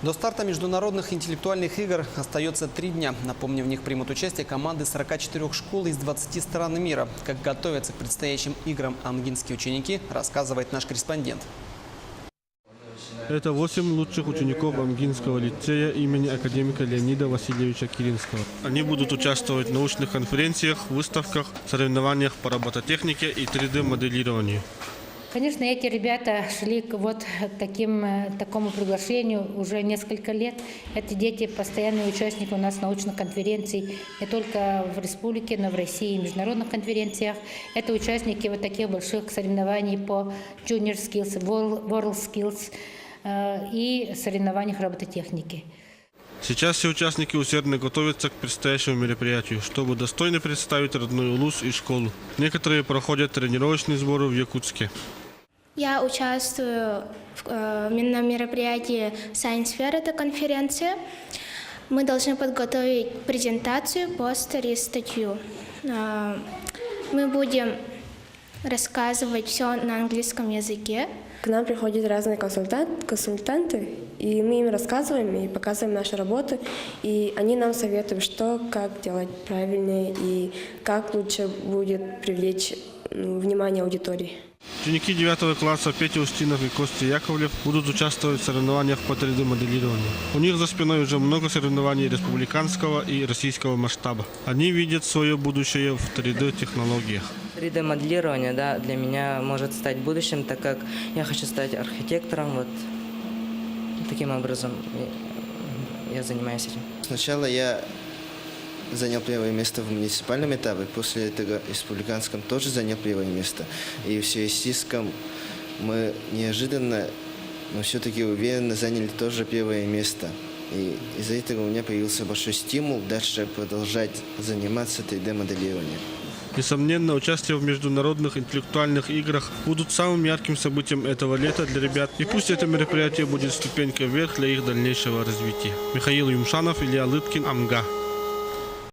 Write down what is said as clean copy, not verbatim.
До старта международных интеллектуальных игр остается 3 дня. Напомню, в них примут участие команды 44 школ из 20 стран мира. Как готовятся к предстоящим играм амгинские ученики, рассказывает наш корреспондент. Это 8 лучших учеников Амгинского лицея имени академика Леонида Васильевича Киринского. Они будут участвовать в научных конференциях, выставках, соревнованиях по робототехнике и 3D-моделированию. Конечно, эти ребята шли к такому приглашению уже несколько лет. Эти дети постоянные участники у нас научных конференций не только в республике, но и в России и международных конференциях. Это участники вот таких больших соревнований по Junior Skills, World Skills и соревнованиях робототехники. Сейчас все участники усердно готовятся к предстоящему мероприятию, чтобы достойно представить родной Улус и школу. Некоторые проходят тренировочные сборы в Якутске. Я участвую в мероприятии Science Fair, это конференция. Мы должны подготовить презентацию, постер и статью. Мы будем рассказывать все на английском языке. К нам приходят разные консультанты, и мы им рассказываем и показываем наши работы, и они нам советуют, что, как делать правильнее и как лучше будет привлечь внимание аудитории. Ученики 9 класса Петя Устинов и Костя Яковлев будут участвовать в соревнованиях по 3D-моделированию. У них за спиной уже много соревнований республиканского и российского масштаба. Они видят свое будущее в 3D-технологиях. 3D-моделирование, да, для меня может стать будущим, так как я хочу стать архитектором. Вот таким образом я занимаюсь этим. Сначала я занял первое место в муниципальном этапе, после этого в республиканском тоже занял первое место. И в всероссийском мы неожиданно, но все-таки уверенно заняли тоже первое место. И из-за этого у меня появился большой стимул дальше продолжать заниматься 3D-моделированием. Несомненно, участие в международных интеллектуальных играх будут самым ярким событием этого лета для ребят. И пусть это мероприятие будет ступенькой вверх для их дальнейшего развития. Михаил Юмшанов, Илья Лыткин, Амга.